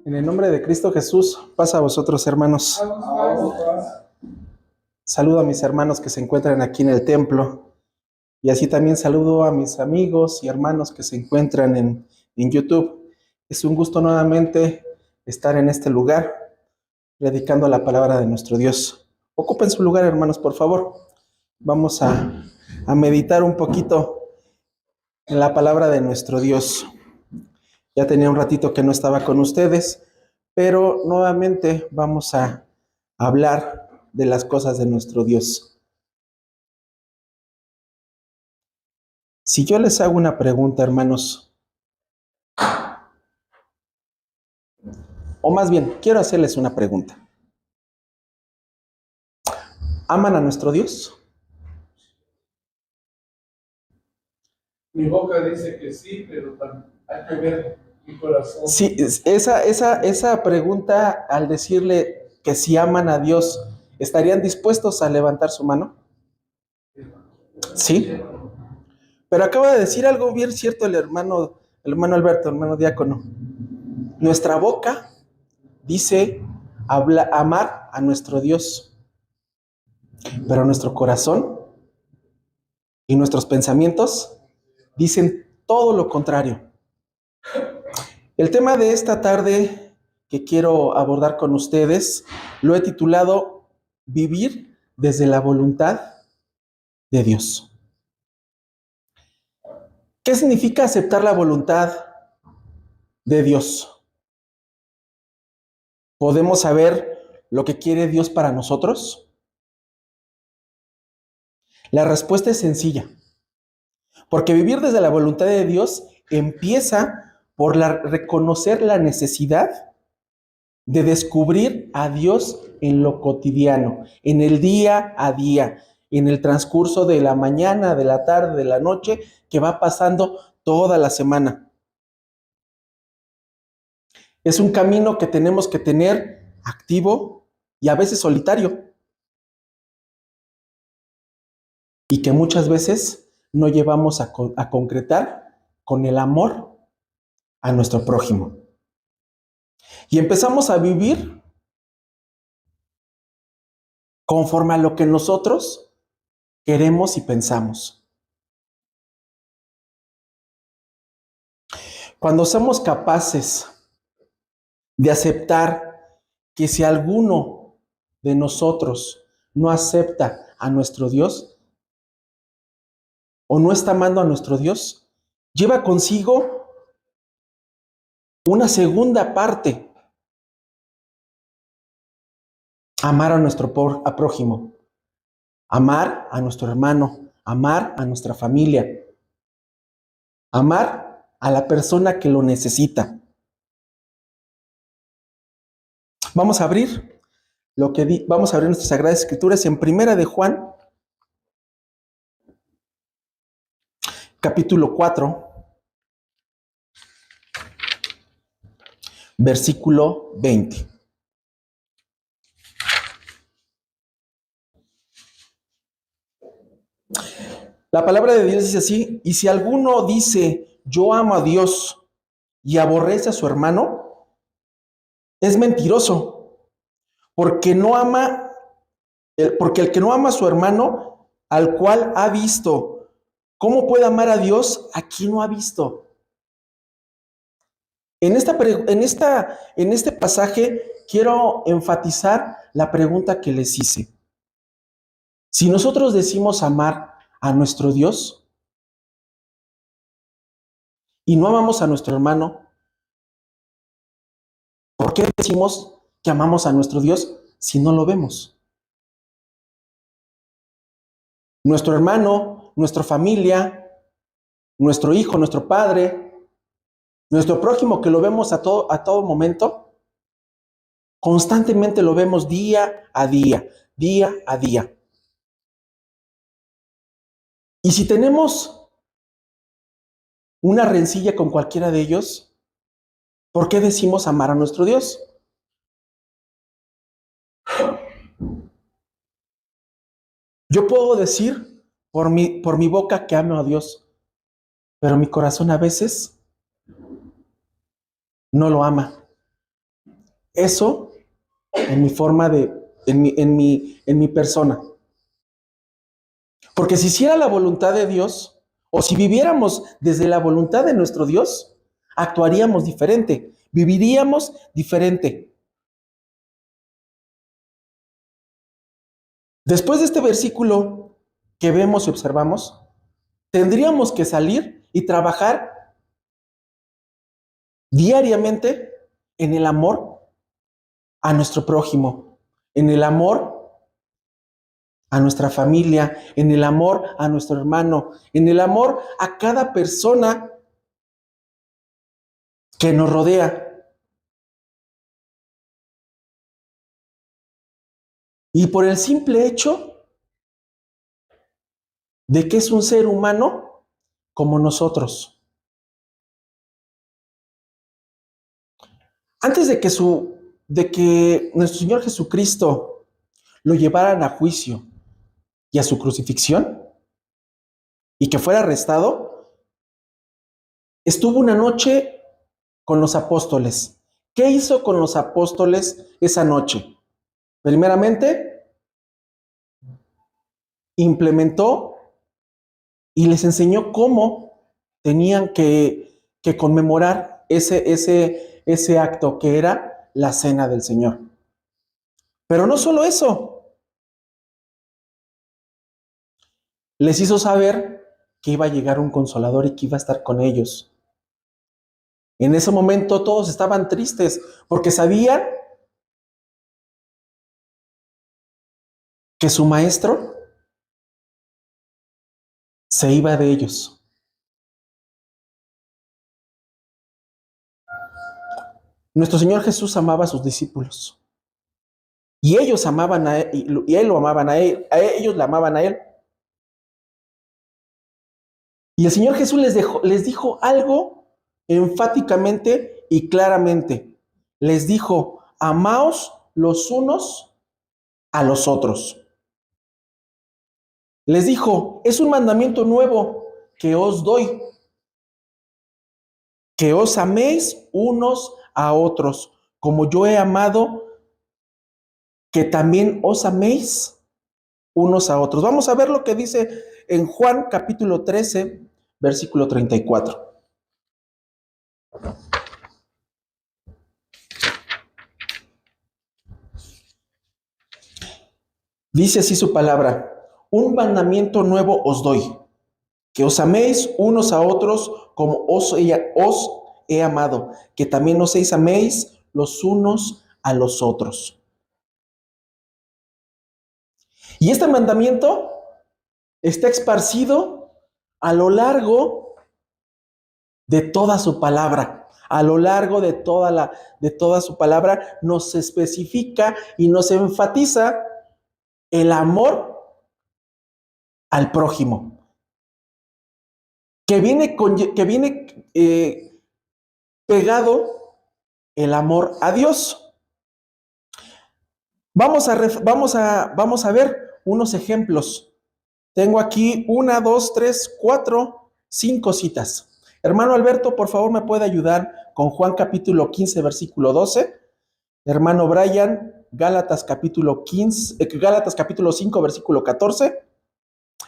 En el nombre de Cristo Jesús, paz a vosotros, hermanos. Saludo a mis hermanos que se encuentran aquí en el templo. Y así también saludo a mis amigos y hermanos que se encuentran en YouTube. Es un gusto nuevamente estar en este lugar, predicando la palabra de nuestro Dios. Ocupen su lugar, hermanos, por favor. Vamos a meditar un poquito en la palabra de nuestro Dios. Ya tenía un ratito que no estaba con ustedes, pero nuevamente vamos a hablar de las cosas de nuestro Dios. Si yo les hago una pregunta, hermanos, o más bien, quiero hacerles una pregunta. ¿Aman a nuestro Dios? Mi boca dice que sí, pero hay que ver mi corazón. Sí, esa pregunta, al decirle que si aman a Dios, ¿estarían dispuestos a levantar su mano? Sí. Pero acaba de decir algo bien cierto el hermano Alberto, hermano diácono. Nuestra boca dice amar a nuestro Dios, pero nuestro corazón y nuestros pensamientos dicen todo lo contrario. El tema de esta tarde que quiero abordar con ustedes lo he titulado Vivir desde la voluntad de Dios. ¿Qué significa aceptar la voluntad de Dios? ¿Podemos saber lo que quiere Dios para nosotros? La respuesta es sencilla, porque vivir desde la voluntad de Dios empieza por reconocer la necesidad de descubrir a Dios en lo cotidiano, en el día a día, en el transcurso de la mañana, de la tarde, de la noche, que va pasando toda la semana. Es un camino que tenemos que tener activo y a veces solitario, y que muchas veces no llevamos a concretar con el amor a nuestro prójimo. Y empezamos a vivir conforme a lo que nosotros queremos y pensamos. Cuando somos capaces de aceptar que si alguno de nosotros no acepta a nuestro Dios o no está amando a nuestro Dios, lleva consigo una segunda parte: amar a nuestro prójimo, amar a nuestro hermano, amar a nuestra familia, amar a la persona que lo necesita. Vamos a abrir nuestras Sagradas Escrituras en Primera de Juan, capítulo 4, versículo 20. La palabra de Dios dice así: y si alguno dice yo amo a Dios y aborrece a su hermano, es mentiroso, porque el que no ama a su hermano, al cual ha visto, ¿cómo puede amar a Dios a quien no ha visto? En este pasaje quiero enfatizar la pregunta que les hice. Si nosotros decimos amar a nuestro Dios y no amamos a nuestro hermano, ¿por qué decimos que amamos a nuestro Dios si no lo vemos? Nuestro hermano, nuestra familia, nuestro hijo, nuestro padre, nuestro prójimo, que lo vemos a todo momento, constantemente lo vemos día a día, día a día. Y si tenemos una rencilla con cualquiera de ellos, ¿por qué decimos amar a nuestro Dios? Yo puedo decir, por mi boca que amo a Dios, pero mi corazón a veces no lo ama. Eso en mi forma de, en mi persona. Porque si hiciera la voluntad de Dios, o si viviéramos desde la voluntad de nuestro Dios, actuaríamos diferente, viviríamos diferente. Después de este versículo que vemos y observamos, tendríamos que salir y trabajar diariamente en el amor a nuestro prójimo, en el amor a nuestra familia, en el amor a nuestro hermano, en el amor a cada persona que nos rodea. Y por el simple hecho de que es un ser humano como nosotros. Antes de que nuestro Señor Jesucristo lo llevaran a juicio y a su crucifixión y que fuera arrestado, estuvo una noche con los apóstoles. ¿Qué hizo con los apóstoles esa noche? Primeramente, implementó y les enseñó cómo tenían que conmemorar ese acto que era la cena del Señor. Pero no solo eso, les hizo saber que iba a llegar un consolador y que iba a estar con ellos. En ese momento todos estaban tristes porque sabían que su maestro se iba de ellos. Nuestro Señor Jesús amaba a sus discípulos y ellos amaban a él, y él lo amaban a él, ellos le amaban a él. Y el Señor Jesús les dijo algo enfáticamente y claramente. Les dijo: amaos los unos a los otros. Les dijo: es un mandamiento nuevo que os doy, que os améis unos a otros, como yo he amado, que también os améis unos a otros. Vamos a ver lo que dice en Juan capítulo 13, versículo 34. Dice así su palabra: un mandamiento nuevo os doy, que os améis unos a otros como os he amado, que también os améis los unos a los otros. Y este mandamiento está esparcido a lo largo de toda su palabra. A lo largo de toda su palabra nos especifica y nos enfatiza el amor al prójimo, que viene pegado el amor a Dios. Vamos a ver unos ejemplos. Tengo aquí 1, 2, 3, 4, 5 citas. Hermano Alberto, por favor, ¿me puede ayudar con Juan capítulo 15, versículo 12? Hermano Brian, Gálatas capítulo 5, versículo 14.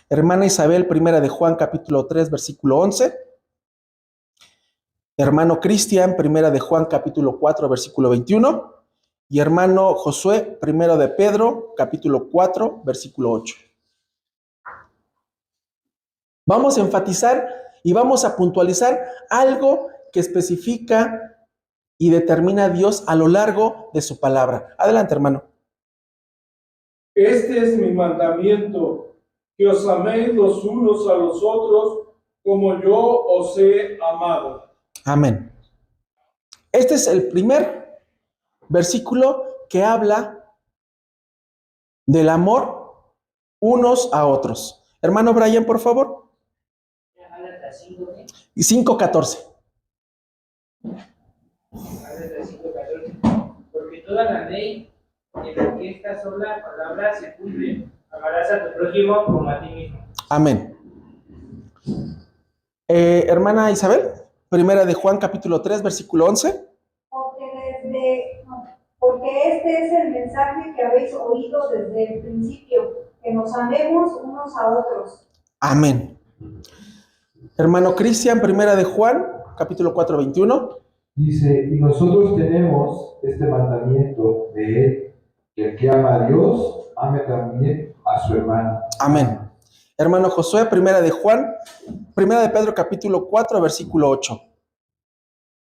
Hermana Isabel, primera de Juan capítulo 3, versículo 11. Hermano Cristian, primera de Juan capítulo 4, versículo 21. Y hermano Josué, primero de Pedro, capítulo 4, versículo 8. Vamos a enfatizar y vamos a puntualizar algo que especifica y determina a Dios a lo largo de su palabra. Adelante, hermano. Este es mi mandamiento, que os améis los unos a los otros como yo os he amado. Amén. Este es el primer versículo que habla del amor unos a otros. Hermano Brian, por favor. Y 5:14. Porque toda la ley en la que esta sola palabra se cumple, Amarás a tu prójimo como a ti mismo. Amén. Hermana Isabel, primera de Juan capítulo 3, versículo 11. Porque este es el mensaje que habéis oído desde el principio, que nos amemos unos a otros. Amén. Hermano Cristian, primera de Juan, capítulo 4, 21. Dice, y nosotros tenemos este mandamiento de él, que el que ama a Dios, ame también a su hermano. Amén. Hermano Josué, primera de Juan, primera de Pedro, capítulo 4, versículo 8.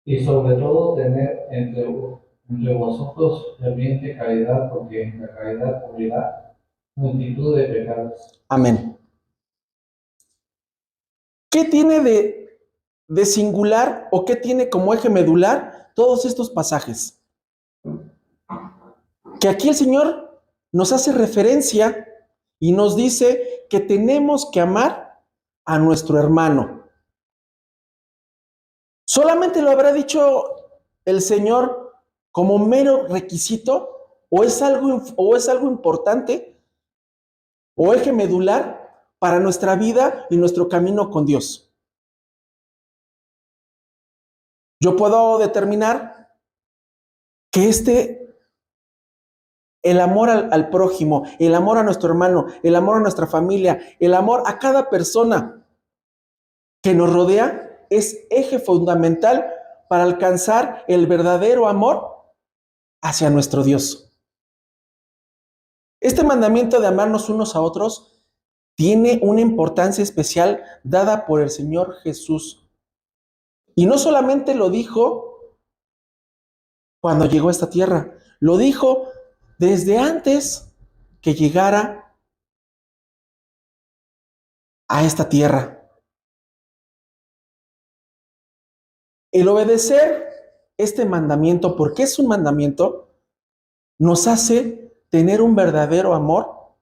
Y sobre todo tener entre vosotros ferviente caridad, porque la caridad cubrirá multitud de pecados. Amén. ¿Qué tiene de singular o qué tiene como eje medular todos estos pasajes? Que aquí el Señor nos hace referencia y nos dice que tenemos que amar a nuestro hermano. ¿Solamente lo habrá dicho el Señor como mero requisito o es algo importante o eje medular para nuestra vida y nuestro camino con Dios? Yo puedo determinar que el amor al prójimo, el amor a nuestro hermano, el amor a nuestra familia, el amor a cada persona que nos rodea es eje fundamental para alcanzar el verdadero amor hacia nuestro Dios. Este mandamiento de amarnos unos a otros tiene una importancia especial dada por el Señor Jesús. Y no solamente lo dijo cuando llegó a esta tierra, lo dijo desde antes que llegara a esta tierra. El obedecer este mandamiento, porque es un mandamiento, nos hace tener un verdadero amor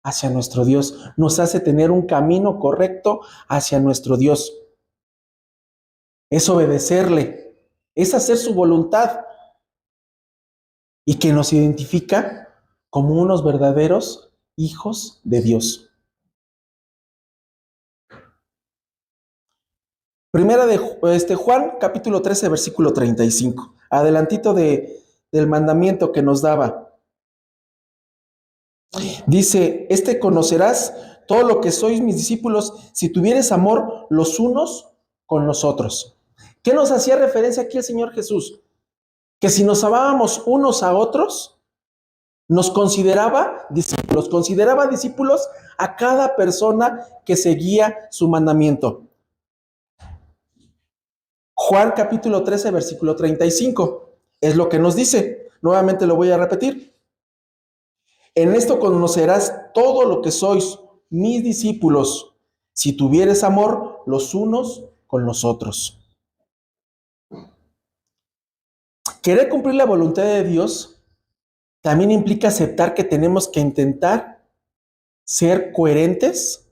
hacia nuestro Dios, nos hace tener un camino correcto hacia nuestro Dios. Es obedecerle, es hacer su voluntad y que nos identifica como unos verdaderos hijos de Dios. Primera de Juan, capítulo 13, versículo 35. Adelantito del mandamiento que nos daba. Dice, conocerás todo lo que sois mis discípulos si tuvieres amor los unos con los otros. ¿Qué nos hacía referencia aquí el Señor Jesús? Que si nos amábamos unos a otros, nos consideraba discípulos a cada persona que seguía su mandamiento. Juan capítulo 13, versículo 35, es lo que nos dice. Nuevamente lo voy a repetir. En esto conocerás todo lo que sois mis discípulos, si tuvieres amor los unos con los otros. Querer cumplir la voluntad de Dios también implica aceptar que tenemos que intentar ser coherentes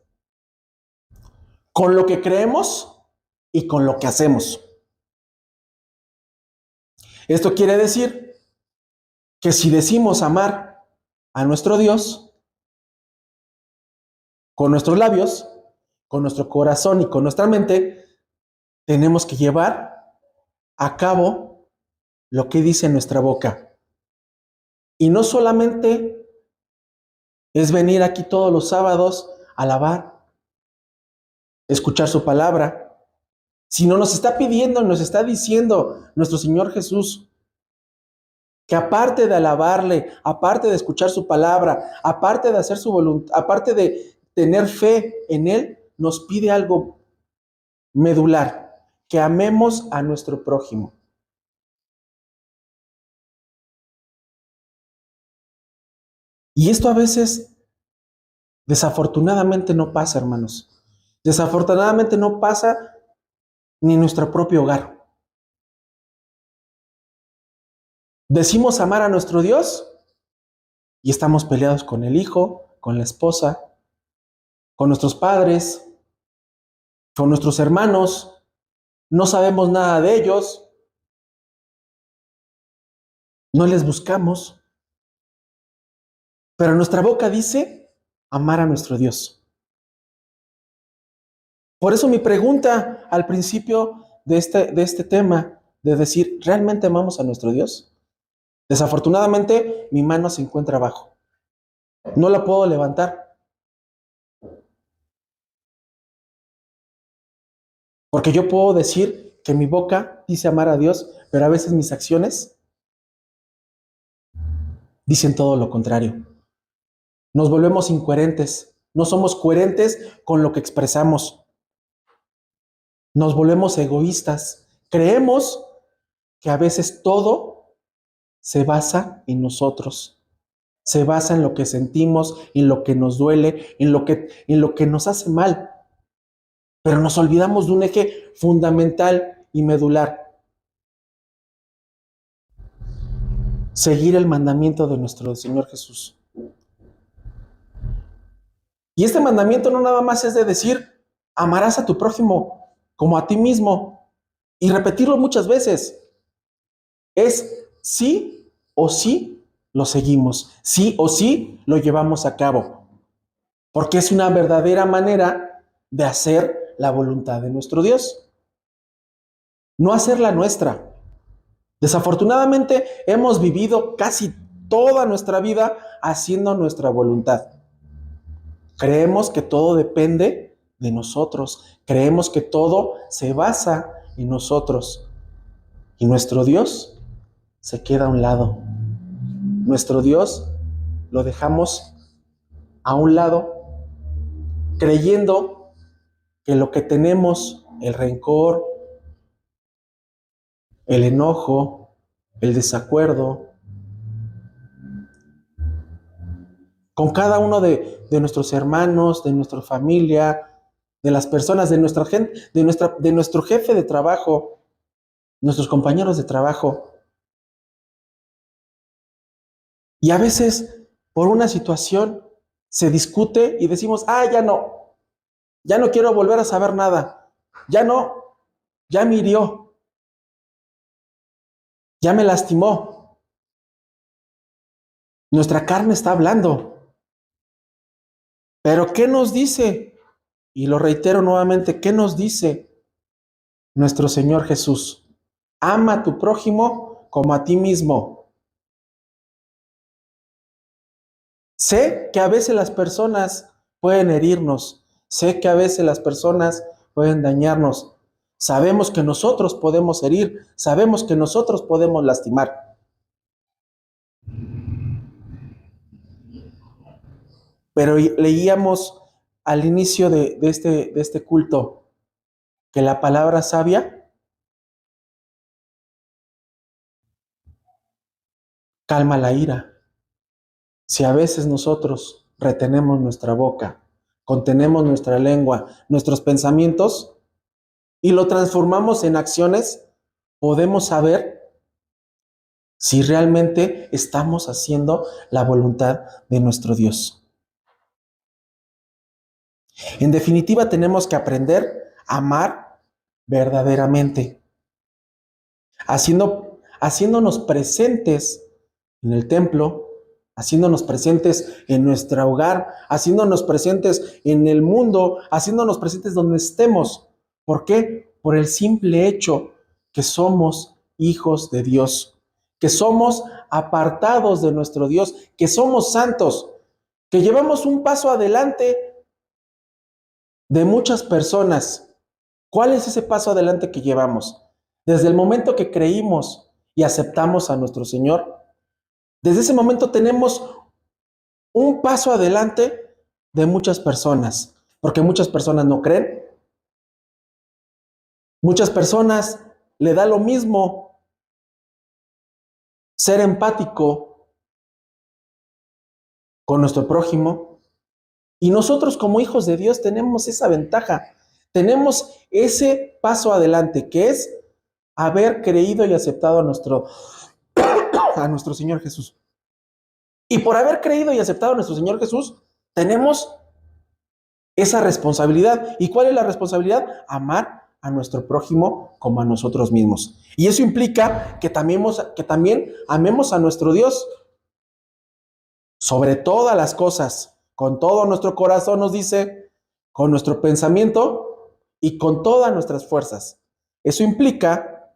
con lo que creemos y con lo que hacemos. Esto quiere decir que si decimos amar a nuestro Dios con nuestros labios, con nuestro corazón y con nuestra mente, tenemos que llevar a cabo lo que dice nuestra boca. Y no solamente es venir aquí todos los sábados a alabar, escuchar su palabra, sino nos está pidiendo, nos está diciendo nuestro Señor Jesús que aparte de alabarle, aparte de escuchar su palabra, aparte de hacer su voluntad, aparte de tener fe en Él, nos pide algo medular, que amemos a nuestro prójimo. Y esto a veces, desafortunadamente, no pasa, hermanos. Desafortunadamente no pasa ni en nuestro propio hogar. Decimos amar a nuestro Dios y estamos peleados con el hijo, con la esposa, con nuestros padres, con nuestros hermanos. No sabemos nada de ellos. No les buscamos. Pero nuestra boca dice amar a nuestro Dios. Por eso mi pregunta al principio de este tema, de decir, ¿realmente amamos a nuestro Dios? Desafortunadamente, mi mano se encuentra abajo. No la puedo levantar. Porque yo puedo decir que mi boca dice amar a Dios, pero a veces mis acciones dicen todo lo contrario. Nos volvemos incoherentes. No somos coherentes con lo que expresamos. Nos volvemos egoístas. Creemos que a veces todo se basa en nosotros. Se basa en lo que sentimos, en lo que nos duele, en lo que nos hace mal. Pero nos olvidamos de un eje fundamental y medular. Seguir el mandamiento de nuestro Señor Jesús. Y este mandamiento no nada más es de decir, amarás a tu prójimo como a ti mismo. Y repetirlo muchas veces. Es sí o sí lo seguimos. Sí o sí lo llevamos a cabo. Porque es una verdadera manera de hacer la voluntad de nuestro Dios. No hacer la nuestra. Desafortunadamente hemos vivido casi toda nuestra vida haciendo nuestra voluntad. Creemos que todo depende de nosotros. Creemos que todo se basa en nosotros. Y nuestro Dios se queda a un lado. Nuestro Dios lo dejamos a un lado, creyendo que lo que tenemos, el rencor, el enojo, el desacuerdo, con cada uno de nuestros hermanos, de nuestra familia, de las personas, de nuestra gente, de nuestro jefe de trabajo, nuestros compañeros de trabajo. Y a veces, por una situación, se discute y decimos, ya no quiero volver a saber nada, ya me hirió, ya me lastimó. Nuestra carne está hablando. Pero ¿qué nos dice? Y lo reitero nuevamente, ¿qué nos dice nuestro Señor Jesús? Ama a tu prójimo como a ti mismo. Sé que a veces las personas pueden herirnos. Sé que a veces las personas pueden dañarnos. Sabemos que nosotros podemos herir. Sabemos que nosotros podemos lastimar. Pero leíamos al inicio de este culto que la palabra sabia calma la ira. Si a veces nosotros retenemos nuestra boca, contenemos nuestra lengua, nuestros pensamientos y lo transformamos en acciones, podemos saber si realmente estamos haciendo la voluntad de nuestro Dios. En definitiva, tenemos que aprender a amar verdaderamente, haciéndonos presentes en el templo, haciéndonos presentes en nuestro hogar, haciéndonos presentes en el mundo, haciéndonos presentes donde estemos. ¿Por qué? Por el simple hecho que somos hijos de Dios, que somos apartados de nuestro Dios, que somos santos, que llevamos un paso adelante de muchas personas. ¿Cuál es ese paso adelante que llevamos? Desde el momento que creímos y aceptamos a nuestro Señor, desde ese momento tenemos un paso adelante de muchas personas, porque muchas personas no creen. Muchas personas le da lo mismo ser empático con nuestro prójimo. Y nosotros como hijos de Dios tenemos esa ventaja, tenemos ese paso adelante que es haber creído y aceptado a nuestro Señor Jesús. Y por haber creído y aceptado a nuestro Señor Jesús, tenemos esa responsabilidad. ¿Y cuál es la responsabilidad? Amar a nuestro prójimo como a nosotros mismos. Y eso implica que también amemos a nuestro Dios sobre todas las cosas. con todo nuestro corazón, nos dice, con nuestro pensamiento y con todas nuestras fuerzas. Eso implica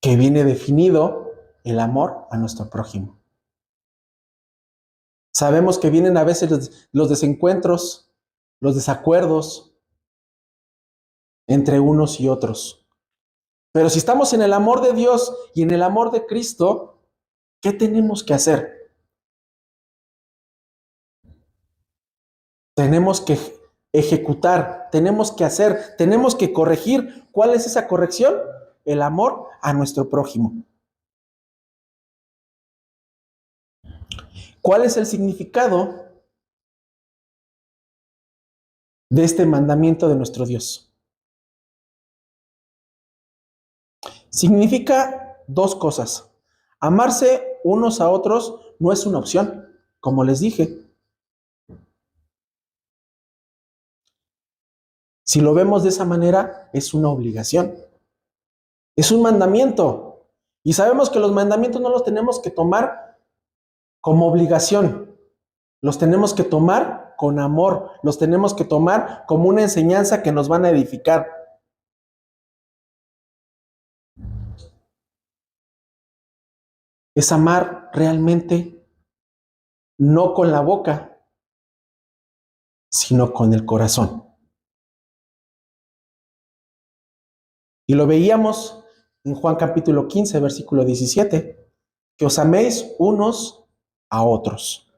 que viene definido el amor a nuestro prójimo. Sabemos que vienen a veces los desencuentros, los desacuerdos entre unos y otros. Pero si estamos en el amor de Dios y en el amor de Cristo, ¿qué tenemos que hacer? Tenemos que ejecutar, tenemos que hacer, tenemos que corregir. ¿Cuál es esa corrección? El amor a nuestro prójimo. ¿Cuál es el significado de este mandamiento de nuestro Dios? Significa dos cosas. Amarse unos a otros no es una opción, como les dije. Si lo vemos de esa manera, es una obligación. Es un mandamiento. Y sabemos que los mandamientos no los tenemos que tomar como obligación. Los tenemos que tomar con amor. Los tenemos que tomar como una enseñanza que nos van a edificar. Es amar realmente, no con la boca, sino con el corazón. Y lo veíamos en Juan capítulo 15, versículo 17, que os améis unos a otros.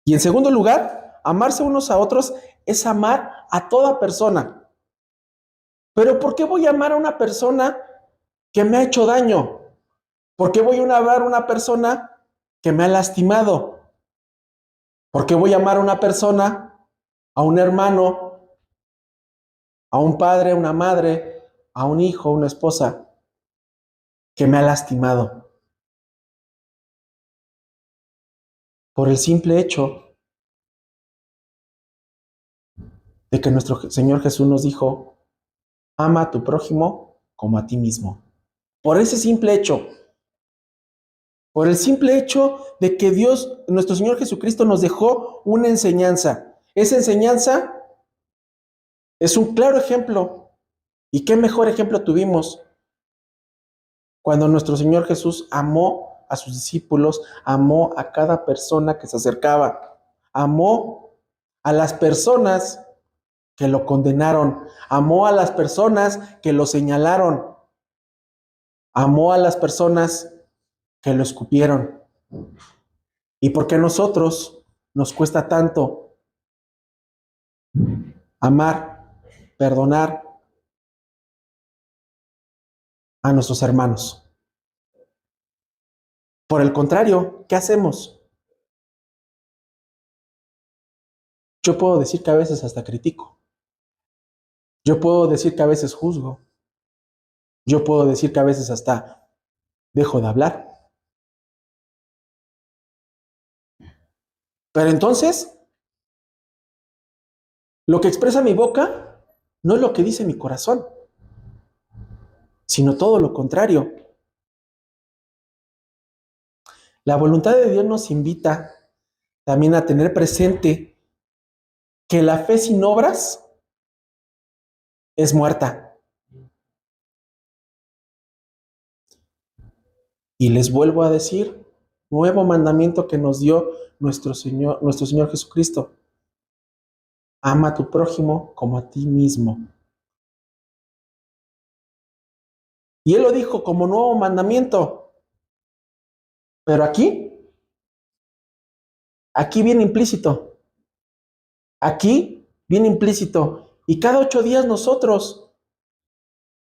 Y en segundo lugar, amarse unos a otros es amar a toda persona. Pero ¿por qué voy a amar a una persona que me ha hecho daño? ¿Por qué voy a amar a una persona que me ha lastimado? ¿Por qué voy a amar a una persona, a un hermano, a un padre, a una madre, a un hijo, a una esposa que me ha lastimado? Por el simple hecho de que nuestro Señor Jesús nos dijo, ama a tu prójimo como a ti mismo. Por ese simple hecho. Por el simple hecho de que Dios, nuestro Señor Jesucristo, nos dejó una enseñanza. Esa enseñanza es un claro ejemplo. ¿Y qué mejor ejemplo tuvimos cuando nuestro Señor Jesús amó a sus discípulos, amó a cada persona que se acercaba, amó a las personas que lo condenaron, amó a las personas que lo señalaron, amó a las personas que lo escupieron? ¿Y por qué a nosotros nos cuesta tanto amar, perdonar a nuestros hermanos? Por el contrario, ¿qué hacemos? Yo puedo decir que a veces hasta critico. Yo puedo decir que a veces juzgo. Yo puedo decir que a veces hasta dejo de hablar. Pero entonces, lo que expresa mi boca no es lo que dice mi corazón, sino todo lo contrario. La voluntad de Dios nos invita también a tener presente que la fe sin obras es muerta. Y les vuelvo a decir, nuevo mandamiento que nos dio nuestro Señor Jesucristo. Ama a tu prójimo como a ti mismo. Y Él lo dijo como nuevo mandamiento. Pero aquí viene implícito. Aquí viene implícito. Y cada 8 días nosotros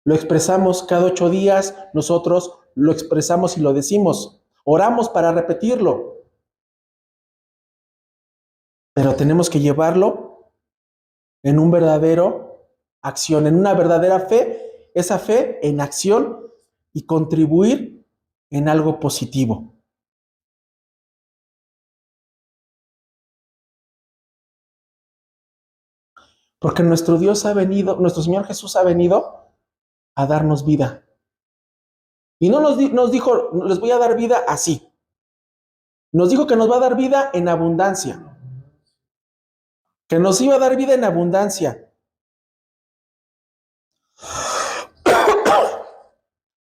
lo expresamos, cada 8 días nosotros lo expresamos y lo decimos. Oramos para repetirlo. Pero tenemos que llevarlo en un verdadero acción, en una verdadera fe, esa fe en acción y contribuir en algo positivo. Porque nuestro Dios ha venido, nuestro Señor Jesús ha venido a darnos vida. Y no nos dijo, les voy a dar vida así. Nos dijo que nos va a dar vida en abundancia. Que nos iba a dar vida en abundancia.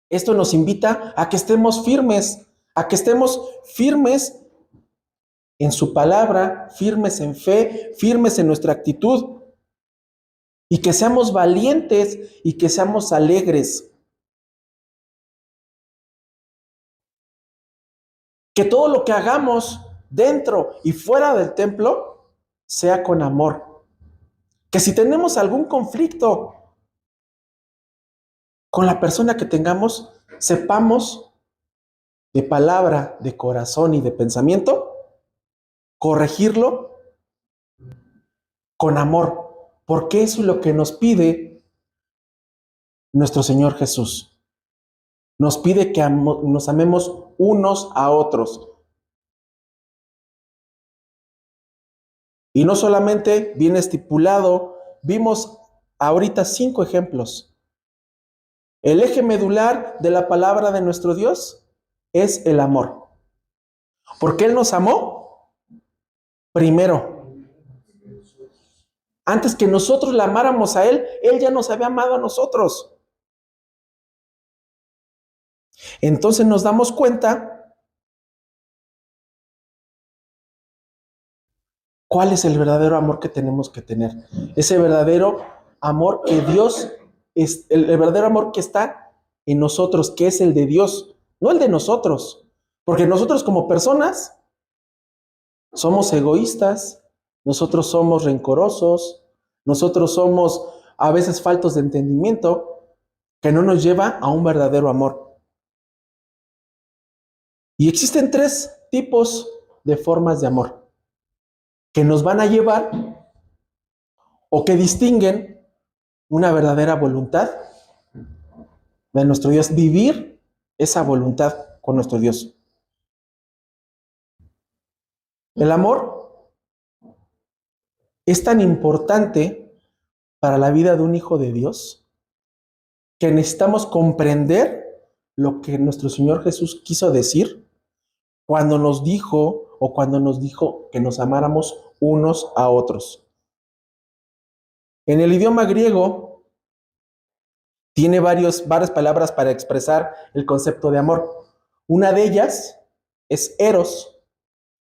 Esto nos invita a que estemos firmes, en su palabra, firmes en fe, firmes en nuestra actitud, y que seamos valientes y que seamos alegres. Que todo lo que hagamos dentro y fuera del templo sea con amor. Que si tenemos algún conflicto con la persona que tengamos, sepamos de palabra, de corazón y de pensamiento, corregirlo con amor, porque eso es lo que nos pide nuestro Señor Jesús. Nos pide que nos amemos unos a otros. Y no solamente bien estipulado, vimos ahorita 5 ejemplos. El eje medular de la palabra de nuestro Dios es el amor. Porque Él nos amó primero. Antes que nosotros le amáramos a Él, Él ya nos había amado a nosotros. Entonces nos damos cuenta cuál es el verdadero amor que tenemos que tener. Ese verdadero amor que Dios es, el verdadero amor que está en nosotros, que es el de Dios, no el de nosotros. Porque nosotros como personas somos egoístas, nosotros somos rencorosos, nosotros somos a veces faltos de entendimiento, que no nos lleva a un verdadero amor. Y existen 3 tipos de formas de amor que nos van a llevar o que distinguen una verdadera voluntad de nuestro Dios, vivir esa voluntad con nuestro Dios. El amor es tan importante para la vida de un hijo de Dios que necesitamos comprender lo que nuestro Señor Jesús quiso decir cuando nos dijo que nos amáramos unos a otros. En el idioma griego tiene varias palabras para expresar el concepto de amor. Una de ellas es eros.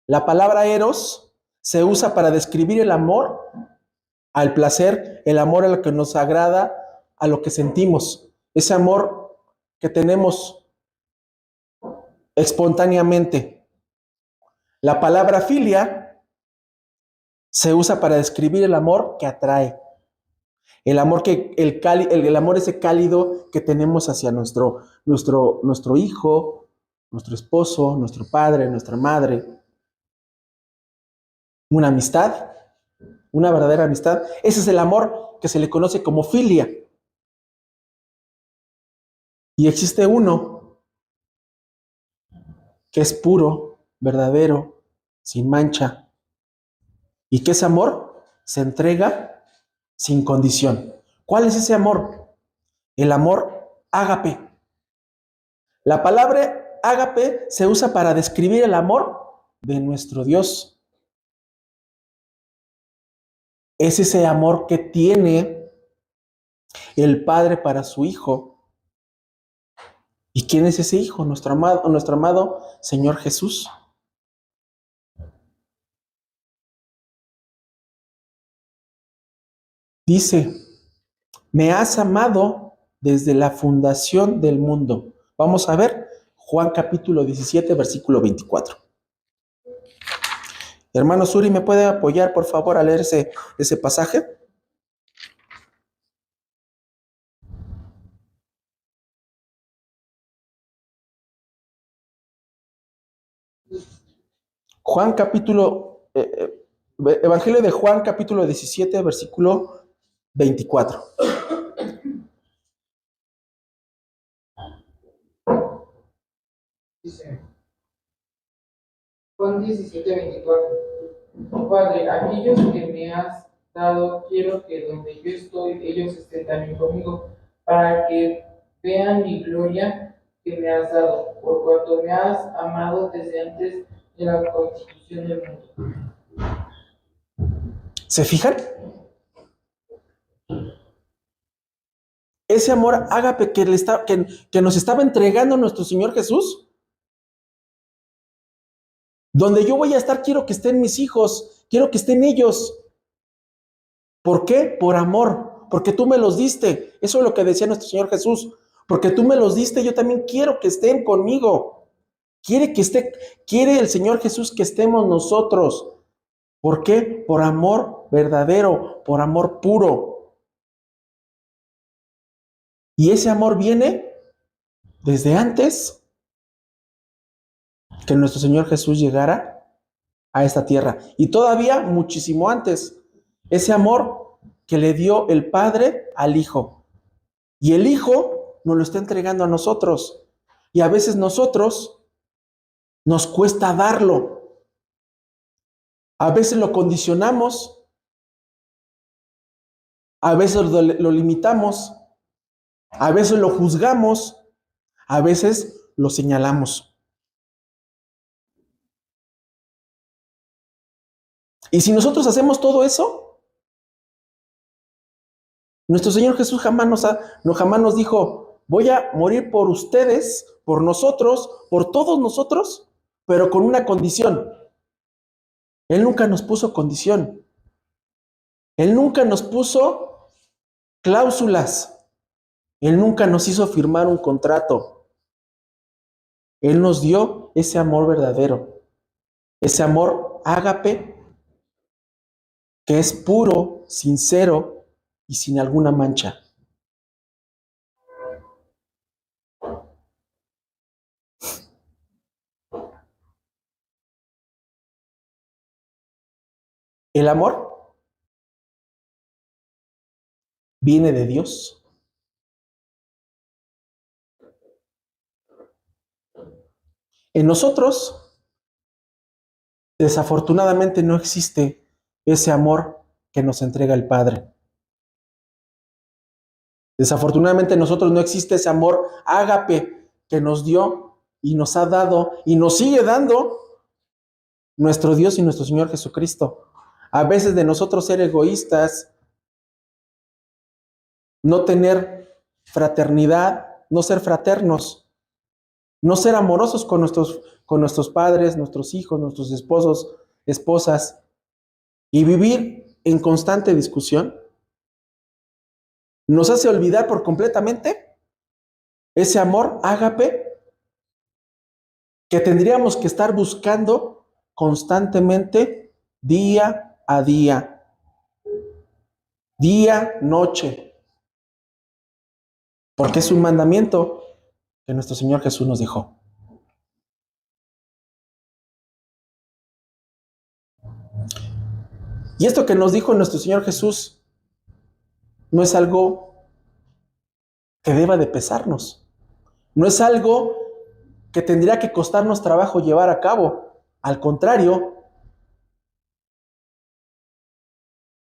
La palabra eros se usa para describir el amor al placer, el amor a lo que nos agrada, a lo que sentimos, ese amor que tenemos espontáneamente. La palabra filia se usa para describir el amor que atrae, el amor el amor ese cálido que tenemos hacia nuestro hijo, nuestro esposo, nuestro padre, nuestra madre. Una amistad, una verdadera amistad. Ese es el amor que se le conoce como filia. Y existe uno que es puro, verdadero, sin mancha, y que ese amor se entrega sin condición. ¿Cuál es ese amor? El amor ágape. La palabra ágape se usa para describir el amor de nuestro Dios. Es ese amor que tiene el Padre para su Hijo. ¿Y quién es ese Hijo? Nuestro amado Señor Jesús. Dice, me has amado desde la fundación del mundo. Vamos a ver Juan capítulo 17, versículo 24. Hermano Suri, ¿me puede apoyar, por favor, a leer ese pasaje? Juan capítulo, Evangelio de Juan capítulo 17, versículo 24. Dice Juan 17, 24. Padre, aquellos que me has dado, quiero que donde yo estoy, ellos estén también conmigo, para que vean mi gloria que me has dado, por cuanto me has amado desde antes de la constitución del mundo. ¿Se fijan? Ese amor ágape que nos estaba entregando nuestro Señor Jesús. Donde yo voy a estar, quiero que estén mis hijos, quiero que estén ellos. ¿Por qué? Por amor, porque tú me los diste. Eso es lo que decía nuestro Señor Jesús. Porque tú me los diste, yo también quiero que estén conmigo. Quiere el Señor Jesús que estemos nosotros. ¿Por qué? Por amor verdadero, por amor puro. Y ese amor viene desde antes que nuestro Señor Jesús llegara a esta tierra. Y todavía muchísimo antes. Ese amor que le dio el Padre al Hijo. Y el Hijo nos lo está entregando a nosotros. Y a veces nosotros nos cuesta darlo. A veces lo condicionamos. A veces lo limitamos. A veces lo juzgamos. A veces lo señalamos. Y si nosotros hacemos todo eso, nuestro Señor Jesús jamás nos dijo, voy a morir por ustedes, por nosotros, por todos nosotros, pero con una condición. Él nunca nos puso condición. Él nunca nos puso cláusulas. Él nunca nos hizo firmar un contrato. Él nos dio ese amor verdadero, ese amor ágape, que es puro, sincero y sin alguna mancha. El amor viene de Dios. En nosotros, desafortunadamente, no existe ese amor que nos entrega el Padre. Desafortunadamente en nosotros no existe ese amor ágape que nos dio y nos ha dado y nos sigue dando nuestro Dios y nuestro Señor Jesucristo. A veces de nosotros ser egoístas, no tener fraternidad, no ser fraternos, no ser amorosos con nuestros padres, nuestros hijos, nuestros esposos, esposas, y vivir en constante discusión, nos hace olvidar por completamente ese amor ágape que tendríamos que estar buscando constantemente, día a día, noche, porque es un mandamiento que nuestro Señor Jesús nos dejó. Y esto que nos dijo nuestro Señor Jesús no es algo que deba de pesarnos. No es algo que tendría que costarnos trabajo llevar a cabo. Al contrario,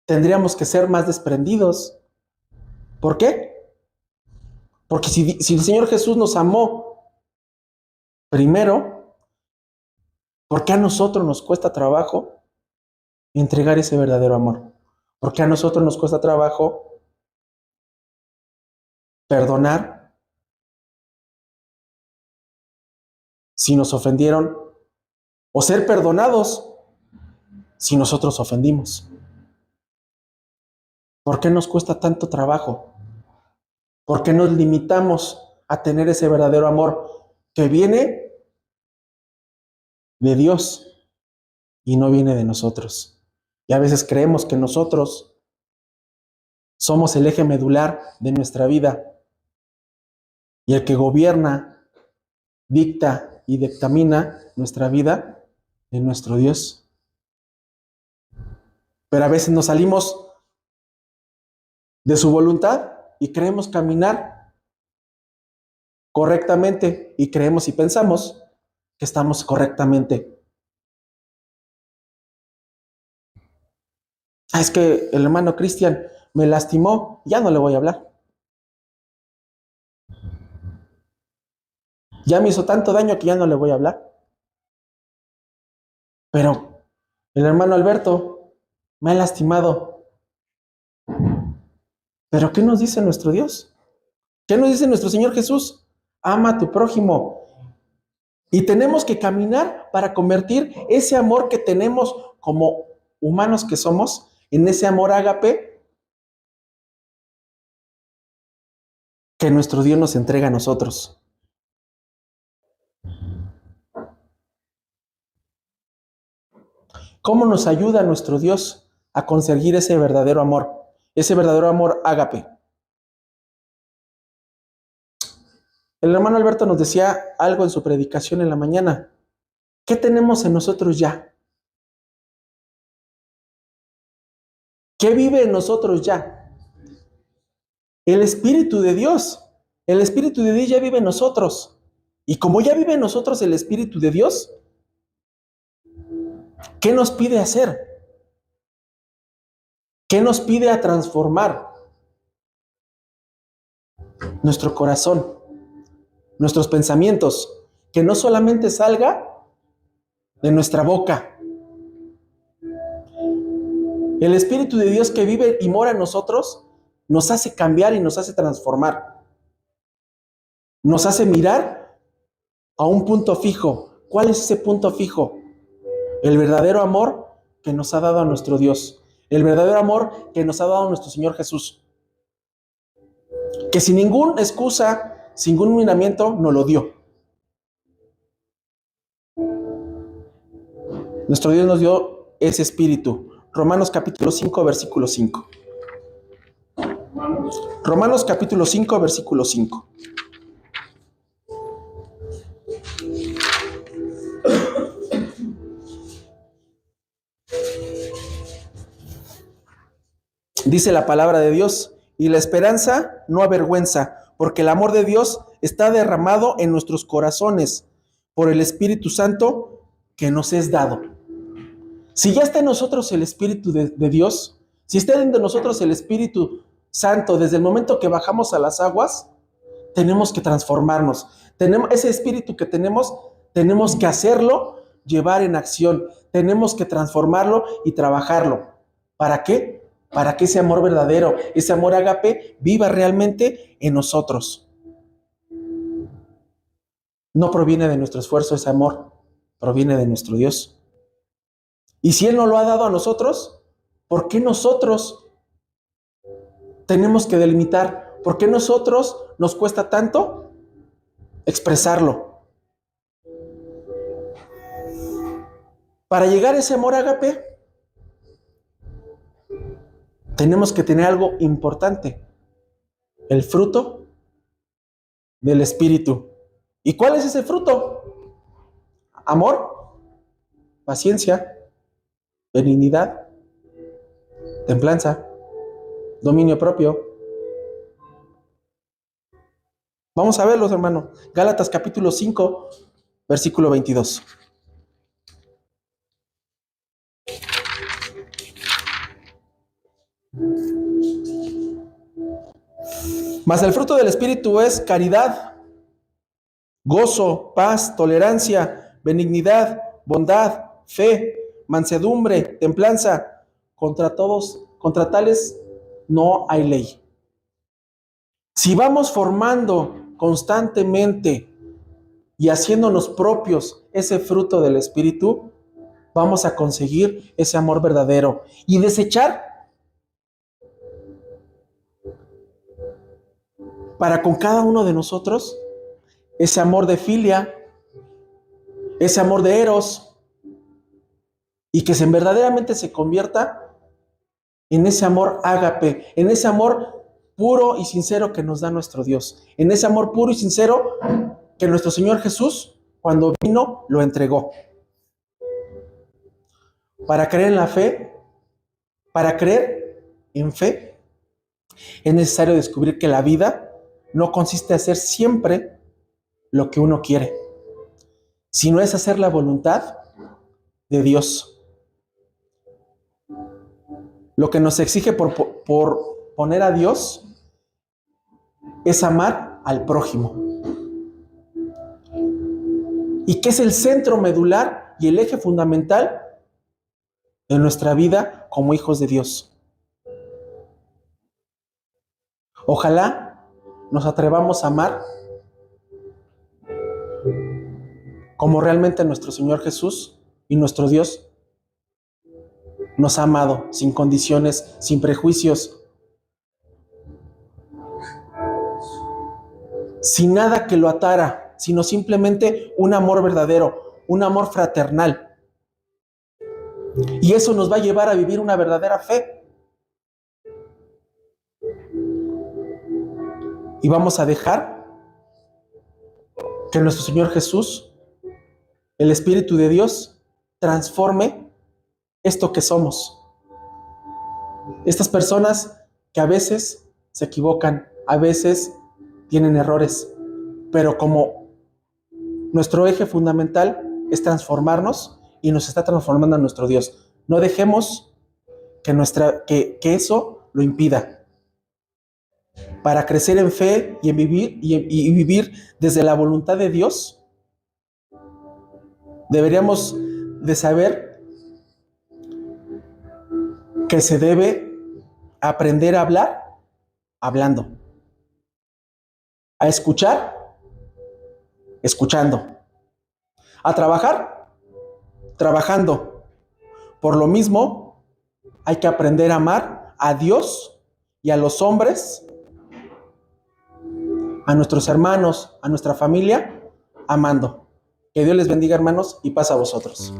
tendríamos que ser más desprendidos. ¿Por qué? Porque si el Señor Jesús nos amó primero, ¿por qué a nosotros nos cuesta trabajo entregar ese verdadero amor? ¿Por qué a nosotros nos cuesta trabajo perdonar si nos ofendieron o ser perdonados si nosotros ofendimos? ¿Por qué nos cuesta tanto trabajo? ¿Por qué nos limitamos a tener ese verdadero amor que viene de Dios y no viene de nosotros? Y a veces creemos que nosotros somos el eje medular de nuestra vida y el que gobierna, dicta y dictamina nuestra vida es nuestro Dios. Pero a veces nos salimos de su voluntad y creemos caminar correctamente y creemos y pensamos que estamos correctamente. Es que el hermano Cristian me lastimó, ya no le voy a hablar. Ya me hizo tanto daño que ya no le voy a hablar. Pero el hermano Alberto me ha lastimado. ¿Pero qué nos dice nuestro Dios? ¿Qué nos dice nuestro Señor Jesús? Ama a tu prójimo. Y tenemos que caminar para convertir ese amor que tenemos como humanos que somos en ese amor ágape que nuestro Dios nos entrega a nosotros. ¿Cómo nos ayuda nuestro Dios a conseguir ese verdadero amor ágape? El hermano Alberto nos decía algo en su predicación en la mañana. ¿Qué tenemos en nosotros ya? ¿Qué vive en nosotros ya? El Espíritu de Dios. El Espíritu de Dios ya vive en nosotros. Y como ya vive en nosotros el Espíritu de Dios, ¿qué nos pide hacer? ¿Qué nos pide a transformar? Nuestro corazón, nuestros pensamientos, que no solamente salga de nuestra boca. El Espíritu de Dios que vive y mora en nosotros nos hace cambiar y nos hace transformar. Nos hace mirar a un punto fijo. ¿Cuál es ese punto fijo? El verdadero amor que nos ha dado a nuestro Dios. El verdadero amor que nos ha dado a nuestro Señor Jesús. Que sin ninguna excusa, sin ningún miramiento, nos lo dio. Nuestro Dios nos dio ese espíritu. Romanos capítulo 5, versículo 5. Romanos capítulo 5, versículo 5. Dice la palabra de Dios, y la esperanza no avergüenza, porque el amor de Dios está derramado en nuestros corazones por el Espíritu Santo que nos es dado. Si ya está en nosotros el Espíritu de Dios, si está en nosotros el Espíritu Santo desde el momento que bajamos a las aguas, tenemos que transformarnos. Ese espíritu que tenemos que hacerlo, llevar en acción. Tenemos que transformarlo y trabajarlo. ¿Para qué? Para que ese amor verdadero, ese amor ágape, viva realmente en nosotros. No proviene de nuestro esfuerzo ese amor, proviene de nuestro Dios. Y si Él nos lo ha dado a nosotros, ¿por qué nosotros tenemos que delimitar? ¿Por qué nosotros nos cuesta tanto expresarlo? Para llegar a ese amor ágape, tenemos que tener algo importante: el fruto del Espíritu. ¿Y cuál es ese fruto? Amor, paciencia, benignidad, templanza, dominio propio. Vamos a verlos, hermano. Gálatas capítulo 5, versículo 22. Mas el fruto del Espíritu es caridad, gozo, paz, tolerancia, benignidad, bondad, fe, mansedumbre, templanza. Contra tales no hay ley. Si vamos formando constantemente y haciéndonos propios ese fruto del Espíritu, vamos a conseguir ese amor verdadero y desechar para con cada uno de nosotros ese amor de filia, ese amor de eros, y que verdaderamente se convierta en ese amor ágape, en ese amor puro y sincero que nos da nuestro Dios, en ese amor puro y sincero que nuestro Señor Jesús, cuando vino, lo entregó. Para creer en la fe, para creer en fe, es necesario descubrir que la vida no consiste en hacer siempre lo que uno quiere, sino es hacer la voluntad de Dios. Lo que nos exige por poner a Dios es amar al prójimo. ¿Y qué es el centro medular y el eje fundamental de nuestra vida como hijos de Dios. Ojalá nos atrevamos a amar como realmente nuestro Señor Jesús y nuestro Dios nos ha amado, sin condiciones, sin prejuicios, sin nada que lo atara, sino simplemente un amor verdadero, un amor fraternal. Y eso nos va a llevar a vivir una verdadera fe. Y vamos a dejar que nuestro Señor Jesús, el Espíritu de Dios, transforme esto que somos. Estas personas que a veces se equivocan, a veces tienen errores, pero como nuestro eje fundamental es transformarnos y nos está transformando a nuestro Dios. No dejemos que eso lo impida. Para crecer en fe y en vivir y vivir desde la voluntad de Dios, deberíamos de saber que se debe aprender a hablar hablando, a escuchar escuchando, a trabajar trabajando. Por lo mismo, hay que aprender a amar a Dios y a los hombres, a nuestros hermanos, a nuestra familia, amando. Que Dios les bendiga, hermanos, y paz a vosotros.